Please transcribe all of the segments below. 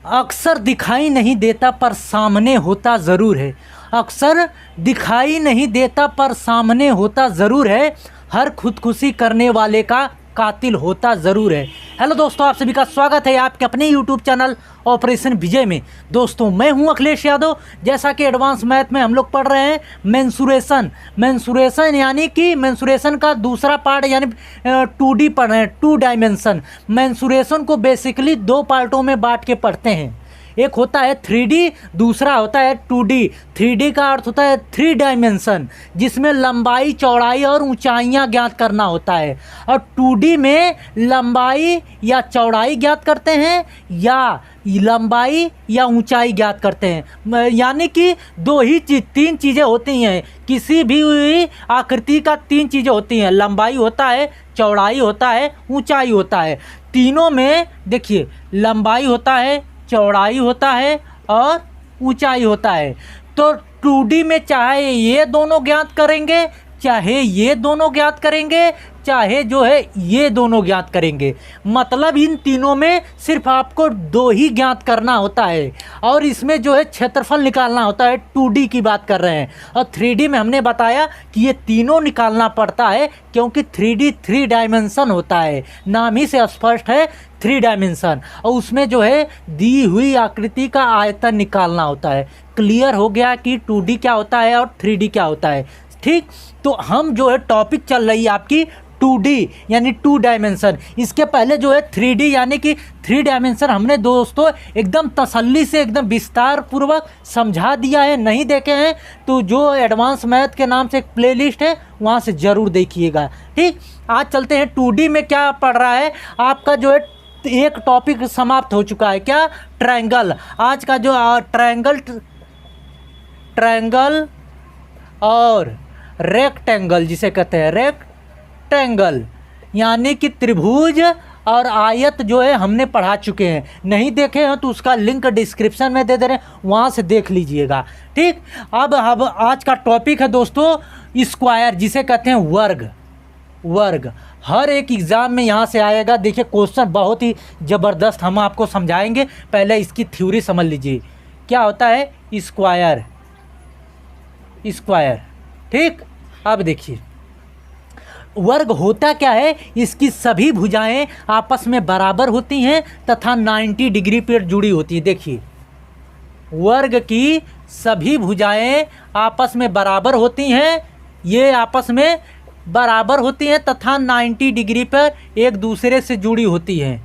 अक्सर दिखाई नहीं देता पर सामने होता ज़रूर है। अक्सर दिखाई नहीं देता पर सामने होता ज़रूर है। हर खुदकुशी करने वाले का कातिल होता ज़रूर है। हेलो दोस्तों, आप सभी का स्वागत है आपके अपने यूट्यूब चैनल ऑपरेशन विजय में। दोस्तों, मैं हूं अखिलेश यादव। जैसा कि एडवांस मैथ में हम लोग पढ़ रहे हैं मेंसुरेशन यानी कि मेंसुरेशन का दूसरा पार्ट यानी 2D पढ़ रहे हैं, 2 डायमेंशन। मेंसुरेशन को बेसिकली 2 पार्टों में बांट के पढ़ते हैं। एक होता है 3D, दूसरा होता है 2D। 3D का अर्थ होता है 3 डायमेंशन, जिसमें लंबाई, चौड़ाई और ऊंचाइयां ज्ञात करना होता है। और 2D में लंबाई या चौड़ाई ज्ञात करते हैं या लंबाई या ऊंचाई ज्ञात करते हैं। यानी कि 3 चीज़ें होती हैं। किसी भी आकृति का 3 चीज़ें होती हैं, लंबाई होता है, चौड़ाई होता है, ऊंचाई होता है। तीनों में देखिए, लंबाई होता है, चौड़ाई होता है और ऊंचाई होता है। तो 2D में चाहे ये दोनों ज्ञात करेंगे, चाहे ये दोनों ज्ञात करेंगे, चाहे जो है ये दोनों ज्ञात करेंगे। मतलब इन तीनों में सिर्फ आपको 2 ही ज्ञात करना होता है और इसमें जो है क्षेत्रफल निकालना होता है। 2D की बात कर रहे हैं। और 3D में हमने बताया कि ये तीनों निकालना पड़ता है, क्योंकि 3D 3 डायमेंशन होता है। नाम ही से स्पष्ट है 3 डायमेंशन। और उसमें जो है दी हुई आकृति का आयतन निकालना होता है। क्लियर हो गया कि 2D क्या होता है और 3D क्या होता है। ठीक, तो हम जो है टॉपिक चल रही है आपकी 2D यानी 2 डायमेंशन। इसके पहले जो है 3D यानी कि 3 डायमेंशन हमने दोस्तों एकदम तसल्ली से एकदम विस्तार पूर्वक समझा दिया है। नहीं देखे हैं तो जो एडवांस मैथ के नाम से एक प्लेलिस्ट है, वहाँ से ज़रूर देखिएगा। ठीक, आज चलते हैं 2D में क्या पढ़ रहा है आपका। जो है एक टॉपिक समाप्त हो चुका है, क्या? ट्रायंगल। आज का जो ट्रायंगल और रेक्टेंगल, जिसे कहते हैं रेक्टेंगल यानी कि त्रिभुज और आयत, जो है हमने पढ़ा चुके हैं। नहीं देखे हैं तो उसका लिंक डिस्क्रिप्शन में दे दे रहे हैं, वहाँ से देख लीजिएगा। ठीक, अब आज का टॉपिक है दोस्तों स्क्वायर, जिसे कहते हैं वर्ग। हर एक एग्ज़ाम में यहाँ से आएगा। देखिए, क्वेश्चन बहुत ही ज़बरदस्त हम आपको समझाएंगे। पहले इसकी थ्योरी समझ लीजिए, क्या होता है स्क्वायर। ठीक, अब देखिए वर्ग होता क्या है। इसकी सभी भुजाएं आपस में बराबर होती हैं तथा 90 डिग्री पर जुड़ी होती हैं। देखिए, वर्ग की सभी भुजाएं आपस में बराबर होती हैं, ये आपस में बराबर होती हैं तथा 90 डिग्री पर एक दूसरे से जुड़ी होती हैं।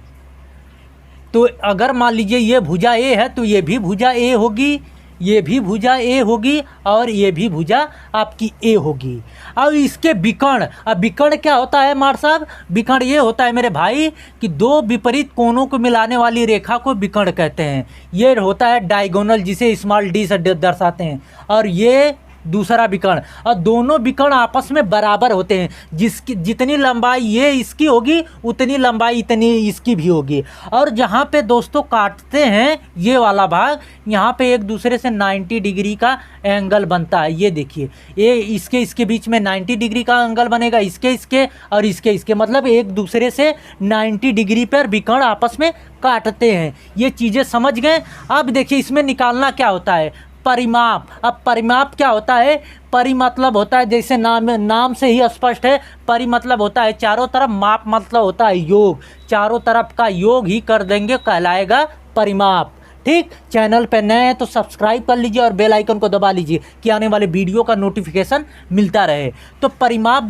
तो अगर मान लीजिए ये भुजा ए है तो ये भी भुजा ए होगी, ये भी भुजा ए होगी और ये भी भुजा आपकी ए होगी। अब इसके विकर्ण, अब विकर्ण क्या होता है मार साहब? विकर्ण ये होता है मेरे भाई कि 2 विपरीत कोणों को मिलाने वाली रेखा को विकर्ण कहते हैं। ये होता है डायगोनल, जिसे स्मॉल डी से दर्शाते हैं। और ये दूसरा विकर्ण, और दोनों विकर्ण आपस में बराबर होते हैं। जितनी लंबाई ये इसकी होगी उतनी लंबाई इतनी इसकी भी होगी। और जहाँ पे दोस्तों काटते हैं ये वाला भाग, यहाँ पे एक दूसरे से 90 डिग्री का एंगल बनता है। ये देखिए, ये इसके बीच में 90 डिग्री का एंगल बनेगा, इसके और इसके मतलब एक दूसरे से 90 डिग्री पर विकर्ण आपस में काटते हैं। ये चीज़ें समझ गए। अब देखिए इसमें निकालना क्या होता है, परिमाप। अब परिमाप क्या होता है? परि मतलब होता है, जैसे नाम से ही स्पष्ट है, परि मतलब होता है चारों तरफ, माप मतलब होता है योग। चारों तरफ का योग ही कर देंगे, कहलाएगा परिमाप। ठीक, चैनल पे नए हैं तो सब्सक्राइब कर लीजिए और बेल आइकन को दबा लीजिए कि आने वाले वीडियो का नोटिफिकेशन मिलता रहे। तो परिमाप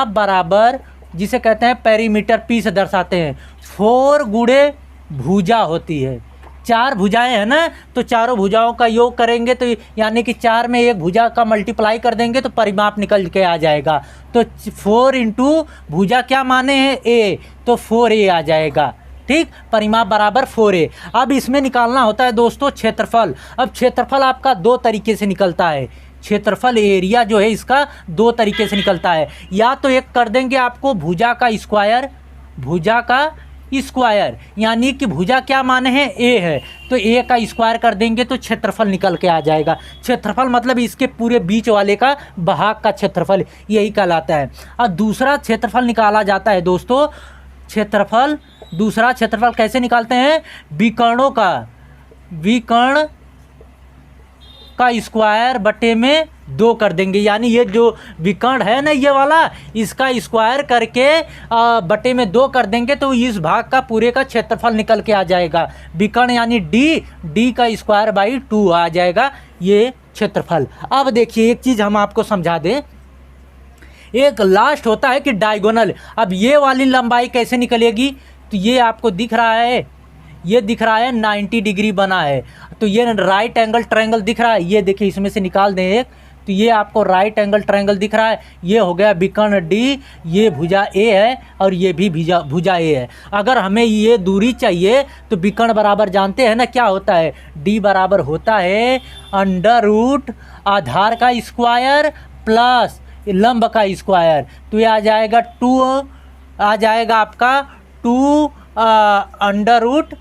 बराबर जिसे कहते हैं पेरीमीटर, पी से दर्शाते हैं। 4 गुणे भुजा होती है। 4 भुजाएं हैं ना, तो चारों भुजाओं का योग करेंगे तो यानी कि 4 में एक भुजा का मल्टीप्लाई कर देंगे तो परिमाप निकल के आ जाएगा। तो 4 इंटू भुजा क्या माने हैं ए, तो 4a आ जाएगा। ठीक, परिमाप बराबर 4a। अब इसमें निकालना होता है दोस्तों क्षेत्रफल। अब क्षेत्रफल आपका 2 तरीके से निकलता है। क्षेत्रफल एरिया जो है इसका 2 तरीके से निकलता है। या तो एक कर देंगे आपको भुजा का स्क्वायर, यानी कि भुजा क्या माने हैं ए है, तो ए का स्क्वायर कर देंगे तो क्षेत्रफल निकल के आ जाएगा। क्षेत्रफल मतलब इसके पूरे बीच वाले का भाग का क्षेत्रफल, यही कहलाता है। और दूसरा क्षेत्रफल निकाला जाता है दोस्तों, क्षेत्रफल दूसरा क्षेत्रफल कैसे निकालते हैं? विकर्णों का, विकर्ण का स्क्वायर बटे में 2 कर देंगे, यानी ये जो विकर्ण है ना ये वाला, इसका स्क्वायर करके बटे में 2 कर देंगे तो इस भाग का पूरे का क्षेत्रफल निकल के आ जाएगा। विकर्ण यानी डी का स्क्वायर बाई 2 आ जाएगा ये क्षेत्रफल। अब देखिए एक चीज़ हम आपको समझा दें, एक लास्ट होता है कि डायगोनल। अब ये वाली लंबाई कैसे निकलेगी? तो ये आपको दिख रहा है, ये दिख रहा है 90 डिग्री बना है, तो ये राइट एंगल ट्रायंगल दिख रहा है, ये देखिए इसमें से निकाल दें एक, तो ये आपको राइट एंगल ट्रायंगल दिख रहा है। ये हो गया विकर्ण डी, ये भुजा ए है और ये भी भुजा ए है। अगर हमें ये दूरी चाहिए तो विकर्ण बराबर जानते हैं ना क्या होता है? डी बराबर होता है अंडर रूट आधार का स्क्वायर प्लस लंब का स्क्वायर, तो ये आ जाएगा 2, आ जाएगा आपका 2 अंडर रूट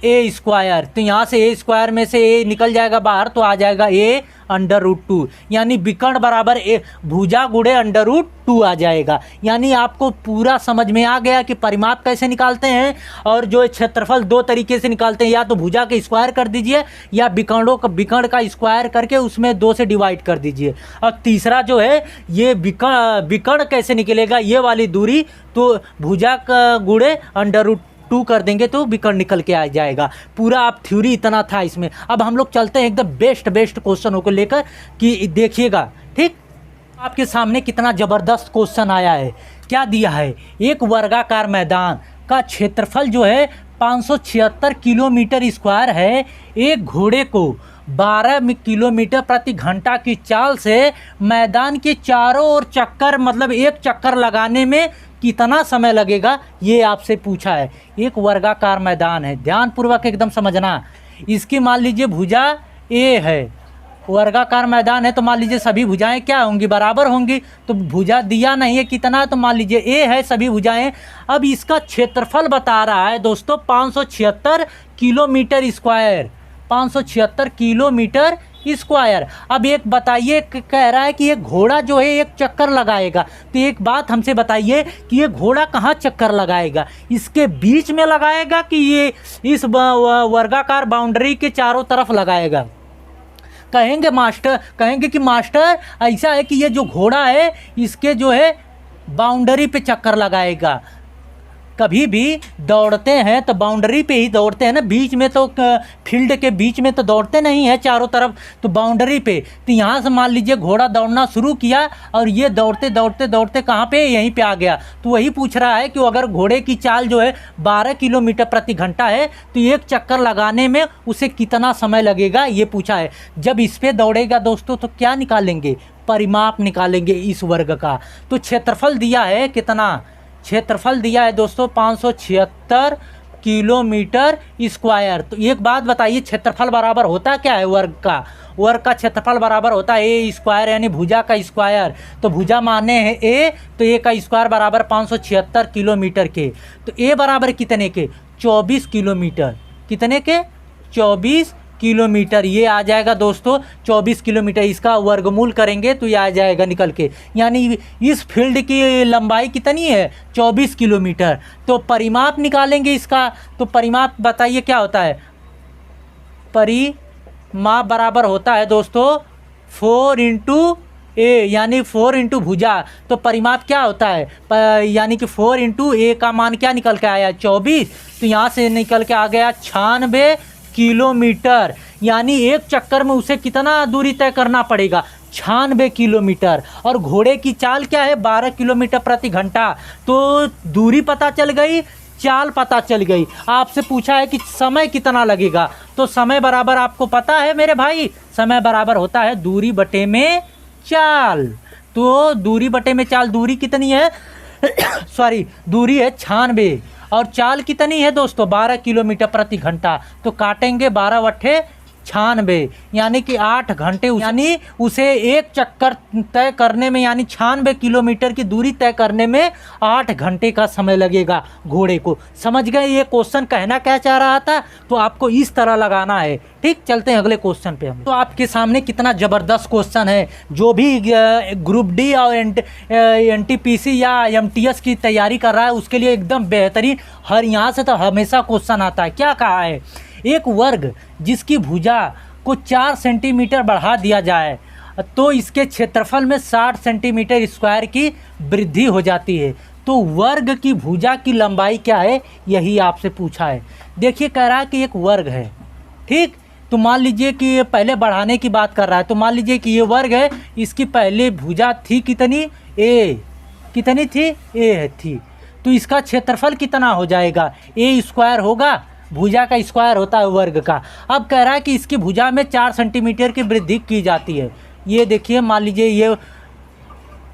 ए स्क्वायर। तो यहाँ से ए स्क्वायर में से ए निकल जाएगा बाहर, तो आ जाएगा ए अंडर रूट 2, यानी विकर्ण बराबर ए भुजा गुणे अंडर रूट 2 आ जाएगा। यानी आपको पूरा समझ में आ गया कि परिमाप कैसे निकालते हैं, और जो क्षेत्रफल 2 तरीके से निकालते हैं, या तो भुजा के स्क्वायर कर दीजिए या विकर्ण का स्क्वायर करके उसमें 2 से डिवाइड कर दीजिए। और तीसरा जो है ये विकर्ण कैसे निकलेगा, ये वाली दूरी तो भुजा का गुणे अंडर रूट 2 कर देंगे तो विकर्ण निकल के आ जाएगा। पूरा आप थ्योरी इतना था इसमें। अब हम लोग चलते हैं एकदम बेस्ट क्वेश्चनों को लेकर कि देखिएगा, ठीक। आपके सामने कितना ज़बरदस्त क्वेश्चन आया है। क्या दिया है? एक वर्गाकार मैदान का क्षेत्रफल जो है 576 किलोमीटर स्क्वायर है। एक घोड़े को 12 किलोमीटर प्रति घंटा की चाल से मैदान के चारों ओर चक्कर, मतलब एक चक्कर लगाने में कितना समय लगेगा, ये आपसे पूछा है। एक वर्गाकार मैदान है, ध्यानपूर्वक एकदम समझना। इसकी मान लीजिए भुजा ए है, वर्गाकार मैदान है तो मान लीजिए सभी भुजाएं क्या होंगी? बराबर होंगी। तो भुजा दिया नहीं है कितना, तो मान लीजिए ए है सभी भुजाएं। अब इसका क्षेत्रफल बता रहा है दोस्तों 576 किलोमीटर स्क्वायर, 576 किलोमीटर स्क्वायर। अब एक बताइए, कह रहा है कि ये घोड़ा जो है एक चक्कर लगाएगा, तो एक बात हमसे बताइए कि ये घोड़ा कहाँ चक्कर लगाएगा? इसके बीच में लगाएगा कि ये इस वर्गाकार बाउंड्री के चारों तरफ लगाएगा? कहेंगे कि मास्टर ऐसा है कि ये जो घोड़ा है इसके जो है बाउंड्री पे चक्कर लगाएगा। कभी भी दौड़ते हैं तो बाउंड्री पे ही दौड़ते हैं ना, बीच में तो फील्ड के बीच में तो दौड़ते नहीं हैं चारों तरफ, तो बाउंड्री पे। तो यहाँ से मान लीजिए घोड़ा दौड़ना शुरू किया और ये दौड़ते दौड़ते दौड़ते कहाँ पे? यहीं पे आ गया। तो वही पूछ रहा है कि अगर घोड़े की चाल जो है 12 किलोमीटर प्रति घंटा है तो एक चक्कर लगाने में उसे कितना समय लगेगा, ये पूछा है। जब इस पर दौड़ेगा दोस्तों तो क्या निकालेंगे? परिमाप निकालेंगे इस वर्ग का। तो क्षेत्रफल दिया है कितना? क्षेत्रफल दिया है दोस्तों 576 किलोमीटर स्क्वायर। तो एक बात बताइए, क्षेत्रफल बराबर होता क्या है वर्ग का? वर्ग का क्षेत्रफल बराबर होता है ए स्क्वायर, यानी भुजा का स्क्वायर। तो भुजा माने हैं ए, तो ए का स्क्वायर बराबर 576 किलोमीटर के। तो ए बराबर कितने के? 24 किलोमीटर। कितने के? 24 किलोमीटर। ये आ जाएगा दोस्तों 24 किलोमीटर। इसका वर्गमूल करेंगे तो ये आ जाएगा निकल के, यानी इस फील्ड की लंबाई कितनी है? 24 किलोमीटर। तो परिमाप निकालेंगे इसका। तो परिमाप बताइए क्या होता है? परिमाप बराबर होता है दोस्तों 4 इंटू ए, यानी 4 इंटू भुजा। तो परिमाप क्या होता है? यानी कि 4 इंटू ए का मान क्या निकल के आया? 24। तो यहाँ से निकल के आ गया 96 किलोमीटर। यानी एक चक्कर में उसे कितना दूरी तय करना पड़ेगा? 96 किलोमीटर। और घोड़े की चाल क्या है? 12 किलोमीटर प्रति घंटा। तो दूरी पता चल गई, चाल पता चल गई। आपसे पूछा है कि समय कितना लगेगा, तो समय बराबर आपको पता है मेरे भाई, समय बराबर होता है दूरी बटे में चाल। तो दूरी बटे में चाल, दूरी कितनी है? सॉरी, दूरी है 96 और चाल कितनी है दोस्तों? 12 किलोमीटर प्रति घंटा। तो काटेंगे 12 बटे 96, यानी कि 8 घंटे, यानी उसे एक चक्कर तय करने में, यानी 96 किलोमीटर की दूरी तय करने में 8 घंटे का समय लगेगा घोड़े को। समझ गए ये क्वेश्चन कहना क्या चाह रहा था? तो आपको इस तरह लगाना है। ठीक, चलते हैं अगले क्वेश्चन पे हम। तो आपके सामने कितना ज़बरदस्त क्वेश्चन है। जो भी ग्रुप डी और एनटीपीसी या एमटीएस की तैयारी कर रहा है उसके लिए एकदम बेहतरीन, हर यहाँ से तो हमेशा क्वेश्चन आता है। क्या कहा है? एक वर्ग जिसकी भुजा को 4 सेंटीमीटर बढ़ा दिया जाए तो इसके क्षेत्रफल में 60 सेंटीमीटर स्क्वायर की वृद्धि हो जाती है। तो वर्ग की भुजा की लंबाई क्या है, यही आपसे पूछा है। देखिए, कह रहा है कि एक वर्ग है। ठीक, तो मान लीजिए कि ये पहले बढ़ाने की बात कर रहा है। तो मान लीजिए कि ये वर्ग है, इसकी पहले भुजा थी कितनी, ए, कितनी थी, ए थी। तो इसका क्षेत्रफल कितना हो जाएगा, ए स्क्वायर होगा। भुजा का स्क्वायर होता है वर्ग का। अब कह रहा है कि इसकी भुजा में 4 सेंटीमीटर की वृद्धि की जाती है। ये देखिए, मान लीजिए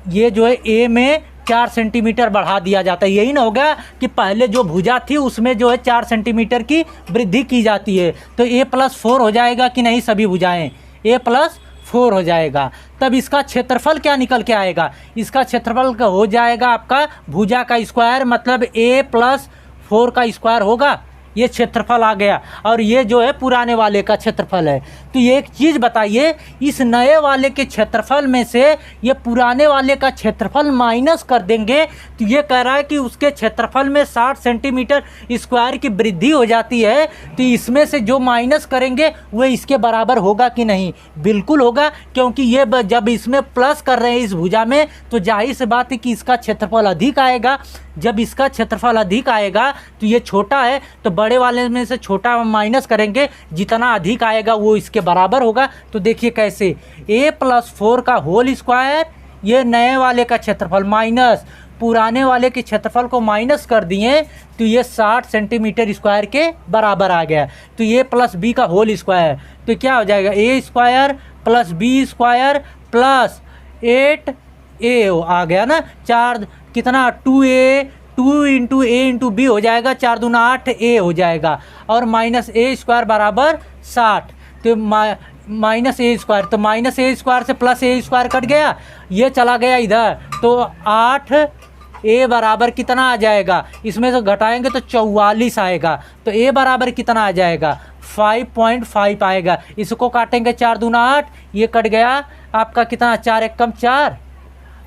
ये जो है ए में 4 सेंटीमीटर बढ़ा दिया जाता है। यही ना होगा कि पहले जो भुजा थी उसमें जो है 4 सेंटीमीटर की वृद्धि की जाती है। तो a+4 हो जाएगा कि नहीं, सभी भुजाएं a+4 हो जाएगा। तब इसका क्षेत्रफल क्या निकल के आएगा, इसका क्षेत्रफल का हो जाएगा आपका भुजा का स्क्वायर, मतलब a+4 का स्क्वायर होगा। ये क्षेत्रफल आ गया। और ये जो है पुराने वाले का क्षेत्रफल है। तो ये एक चीज़ बताइए, इस नए वाले के क्षेत्रफल में से ये पुराने वाले का क्षेत्रफल माइनस कर देंगे तो ये कह रहा है कि उसके क्षेत्रफल में 60 सेंटीमीटर स्क्वायर की वृद्धि हो जाती है। तो इसमें से जो माइनस करेंगे वो इसके बराबर होगा कि नहीं? बिल्कुल होगा, क्योंकि ये जब इसमें प्लस कर रहे हैं इस भुजा में, तो जाहिर सी बात है कि इसका क्षेत्रफल अधिक आएगा। जब इसका क्षेत्रफल अधिक आएगा तो ये छोटा है, तो बड़े वाले में से छोटा माइनस करेंगे, जितना अधिक आएगा वो इसके बराबर होगा। तो देखिए कैसे, a+4 का होल स्क्वायर, ये नए वाले का क्षेत्रफल माइनस पुराने वाले के क्षेत्रफल को माइनस कर दिए तो ये 60 सेंटीमीटर स्क्वायर के बराबर आ गया। तो ये +b का होल स्क्वायर, तो क्या हो जाएगा, a square plus b square plus 8a आ गया ना। 4 कितना, 2a, 2 into a into b हो जाएगा, 4 दूना 8a हो जाएगा। और माइनस a स्क्वायर बराबर 60, तो माइनस a स्क्वायर, तो माइनस a स्क्वायर से प्लस a स्क्वायर कट गया, ये चला गया इधर। तो 8a बराबर कितना आ जाएगा, इसमें से घटाएंगे तो 44 आएगा। तो a बराबर कितना आ जाएगा, 5.5 आएगा। इसको काटेंगे 4 दूना 8, ये कट गया आपका कितना, 4 एक कम 4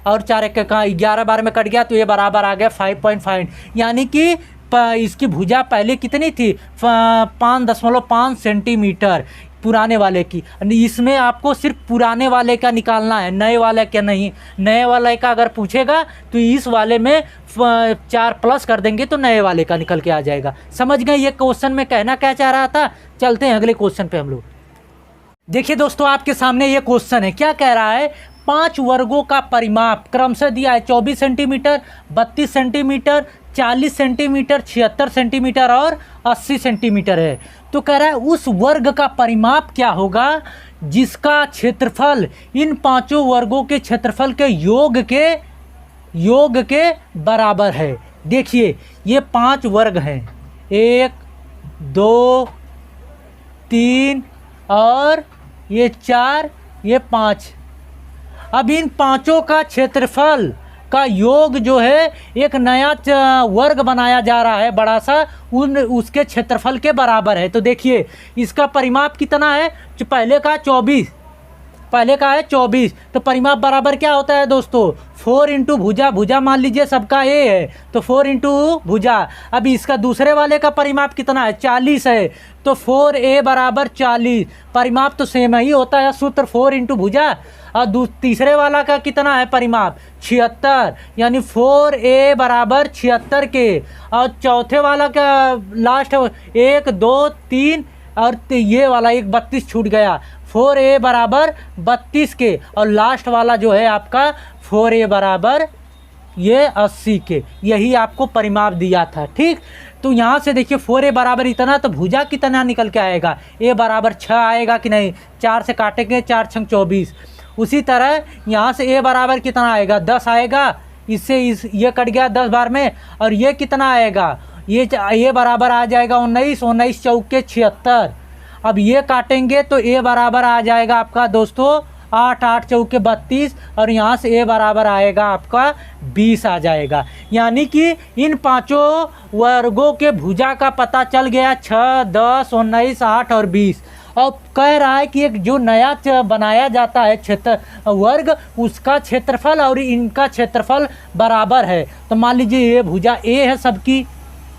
और 4 एक कहाँ 11 बार में कट गया, तो ये बराबर आ गया 5.5। यानी कि इसकी भुजा पहले कितनी थी, 5.5 सेंटीमीटर पुराने वाले की। इसमें आपको सिर्फ पुराने वाले का निकालना है, नए वाले का नहीं। नए वाले का अगर पूछेगा तो इस वाले में 4 प्लस कर देंगे तो नए वाले का निकल के आ जाएगा। समझ गए ये क्वेश्चन में कहना क्या चाह रहा था? चलते हैं अगले क्वेश्चन पे हम लोग। देखिए दोस्तों, आपके सामने ये क्वेश्चन है। क्या कह रहा है, 5 वर्गों का परिमाप क्रमशः दिया है, 24 सेंटीमीटर, 32 सेंटीमीटर, 40 सेंटीमीटर, 76 सेंटीमीटर और 80 सेंटीमीटर है। तो कह रहा है उस वर्ग का परिमाप क्या होगा जिसका क्षेत्रफल इन 5 वर्गों के क्षेत्रफल के योग के बराबर है। देखिए, ये 5 वर्ग हैं, 1 2 3 और ये 4, ये 5। अब इन 5 का क्षेत्रफल का योग जो है एक नया वर्ग बनाया जा रहा है बड़ा सा, उसके क्षेत्रफल के बराबर है। तो देखिए इसका परिमाप कितना है, जो पहले का 24, पहले का है 24, तो परिमाप बराबर क्या होता है दोस्तों, 4 इंटू भुजा, भुजा मान लीजिए सबका ए है तो 4 इंटू भुजा। अब इसका दूसरे वाले का परिमाप कितना है, 40 है, तो 4a बराबर 40। परिमाप तो सेम ही होता है, सूत्र 4 इंटू भुजा। और तीसरे वाला का कितना है परिमाप, 76, यानी 4a बराबर 76 के। और चौथे वाला का लास्ट 1 2 3 और ये वाला एक 32 छूट गया, 4a बराबर 32 के। और लास्ट वाला जो है आपका 4a बराबर ये 80 के। यही आपको परिमाप दिया था, ठीक। तो यहाँ से देखिए 4a बराबर इतना, तो भुजा कितना निकल के आएगा, a बराबर 6 आएगा कि नहीं, 4 से काटेंगे, 4 छंग 24। उसी तरह यहाँ से a बराबर कितना आएगा, 10 आएगा, इससे ये कट गया 10 बार में। और ये कितना आएगा, ये a बराबर आ जाएगा 19, 19 चौके 76। अब ये काटेंगे तो ए बराबर आ जाएगा आपका दोस्तों 8 8 चौके 32 और यहाँ से ए बराबर आएगा आपका 20 आ जाएगा। यानी कि इन पांचों वर्गों के भुजा का पता चल गया 6 10 19 8 और 20। और कह रहा है कि एक जो नया बनाया जाता है क्षेत्र वर्ग उसका क्षेत्रफल और इनका क्षेत्रफल बराबर है। तो मान लीजिए ये भुजा ए है, सबकी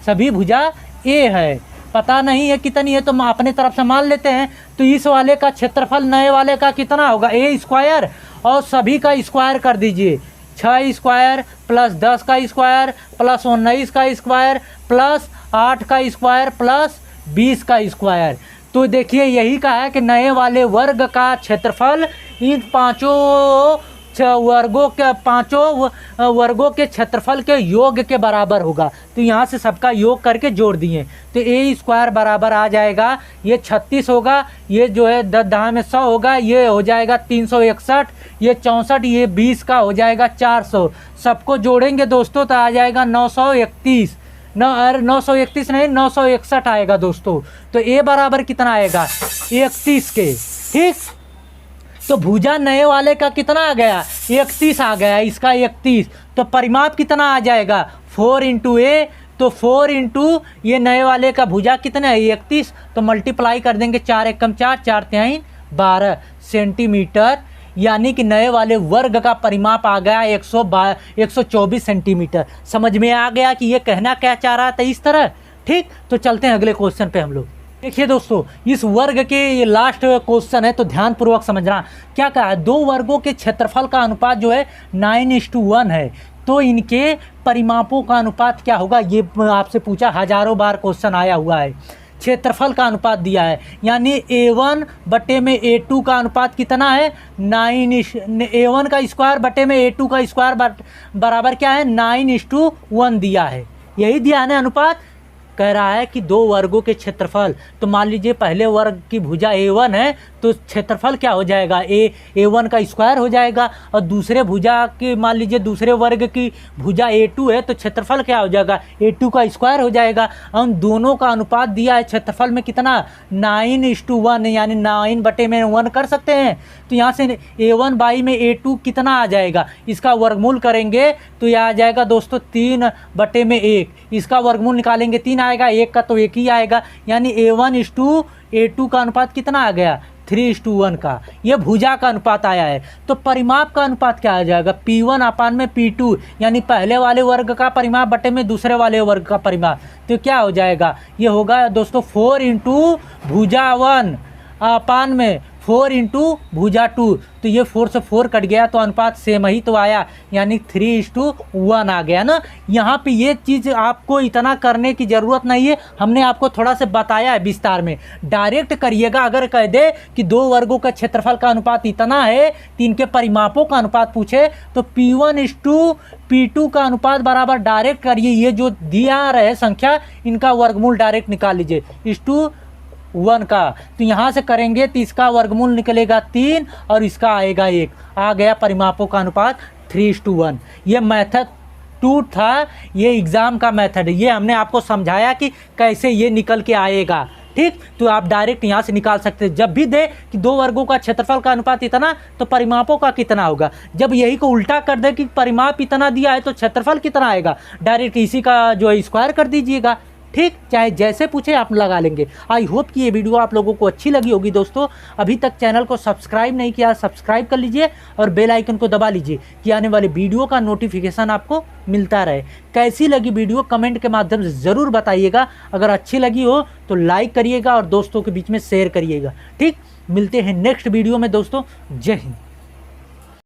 सभी भुजा ए है, पता नहीं है कितनी है तो हम अपने तरफ से मान लेते हैं। तो इस वाले का क्षेत्रफल नए वाले का कितना होगा ए स्क्वायर, और सभी का स्क्वायर कर दीजिए 6 स्क्वायर प्लस 10 का स्क्वायर प्लस 19 का स्क्वायर प्लस 8 का स्क्वायर प्लस 20 का स्क्वायर। तो देखिए यही कहा है कि नए वाले वर्ग का क्षेत्रफल इन पांचों वर्गों के क्षेत्रफल के योग के बराबर होगा। तो यहाँ से सबका योग करके जोड़ दिए तो ए स्क्वायर बराबर आ जाएगा, ये 36 होगा, ये जो है 10 में 100 होगा, ये हो जाएगा 361, ये 64, ये 20 का हो जाएगा 400। सबको जोड़ेंगे दोस्तों तो आ जाएगा 931, 931 नहीं 961 आएगा दोस्तों। तो ए बराबर कितना आएगा 31 के, ठीक। तो भुजा नए वाले का कितना आ गया 31 आ गया, इसका 31। तो परिमाप कितना आ जाएगा 4 इंटू ए, तो 4 इंटू ये नए वाले का भुजा कितना है 31, तो मल्टीप्लाई कर देंगे 4 एकम 4, 4 तिहाई 12 सेंटीमीटर। यानी कि नए वाले वर्ग का परिमाप आ गया 124 सेंटीमीटर। समझ में आ गया कि ये कहना क्या चाह रहा था इस तरह, ठीक। तो चलते हैं अगले क्वेश्चन पे हम लोग। देखिए दोस्तों इस वर्ग के ये लास्ट क्वेश्चन है तो ध्यानपूर्वक समझना। क्या कहा है, दो वर्गों के क्षेत्रफल का अनुपात जो है 9:1 है, तो इनके परिमापों का अनुपात क्या होगा, ये आपसे पूछा, हजारों बार क्वेश्चन आया हुआ है। क्षेत्रफल का अनुपात दिया है, यानी A1 बटे में A2 का अनुपात कितना है A1 का स्क्वायर बटे में A2 का स्क्वायर बराबर क्या है 9:1 दिया है, यही दिया है ना अनुपात। कह रहा है कि दो वर्गों के क्षेत्रफल, तो मान लीजिए पहले वर्ग की भुजा A1 है तो क्षेत्रफल क्या हो जाएगा A1 का स्क्वायर हो जाएगा, और दूसरे भुजा की मान लीजिए दूसरे वर्ग की भुजा A2 है तो क्षेत्रफल क्या हो जाएगा A2 का स्क्वायर हो जाएगा। हम दोनों का अनुपात दिया है क्षेत्रफल में कितना 9:1, यानी 9 बटे में 1 कर सकते हैं। तो यहाँ से A1 बाई में A2 कितना आ जाएगा, इसका वर्गमूल करेंगे तो यह आ जाएगा दोस्तों 3 बटे में 1, इसका वर्गमूल निकालेंगे 3 आएगा, 1 का तो 1 ही आएगा, यानी A1:A2 का अनुपात कितना आ गया 3:1 का, ये भुजा का अनुपात आया है। तो परिमाप का अनुपात क्या आ जाएगा P1 अपान में P2, यानी पहले वाले वर्ग का परिमाप बटे में दूसरे वाले वर्ग का परिमाप। तो क्या हो जाएगा, ये होगा दोस्तों 4 इंटू भुजा 1 अपान में 4 इंटू भुजा 2, तो ये 4 से 4 कट गया तो अनुपात सेम ही तो आया, यानी 3:1 आ गया ना। यहाँ पे ये चीज़ आपको इतना करने की ज़रूरत नहीं है, हमने आपको थोड़ा सा बताया है विस्तार में। डायरेक्ट करिएगा, अगर कह दे कि दो वर्गों का क्षेत्रफल का अनुपात इतना है तो इनके परिमापों का अनुपात पूछे तो P1:P2 का अनुपात बराबर डायरेक्ट करिए, ये जो दिया रहे संख्या इनका वर्गमूल डायरेक्ट निकाल लीजिए 1 का। तो यहाँ से करेंगे तो इसका वर्गमूल निकलेगा 3 और इसका आएगा 1, आ गया परिमापों का अनुपात 3:1। ये मेथड 2 था, ये एग्ज़ाम का मेथड है, ये हमने आपको समझाया कि कैसे ये निकल के आएगा, ठीक। तो आप डायरेक्ट यहाँ से निकाल सकते हैं, जब भी दे कि दो वर्गों का क्षेत्रफल का अनुपात इतना तो परिमापों का कितना होगा। जब यही को उल्टा कर दे कि परिमाप इतना दिया है तो क्षेत्रफल कितना आएगा, डायरेक्ट इसी का जो है स्क्वायर कर दीजिएगा, ठीक। चाहे जैसे पूछे आप लगा लेंगे। आई होप कि ये वीडियो आप लोगों को अच्छी लगी होगी दोस्तों। अभी तक चैनल को सब्सक्राइब नहीं किया, सब्सक्राइब कर लीजिए और बेल आइकन को दबा लीजिए कि आने वाले वीडियो का नोटिफिकेशन आपको मिलता रहे। कैसी लगी वीडियो कमेंट के माध्यम से ज़रूर बताइएगा, अगर अच्छी लगी हो तो लाइक करिएगा और दोस्तों के बीच में शेयर करिएगा, ठीक। मिलते हैं नेक्स्ट वीडियो में दोस्तों, जय हिंद।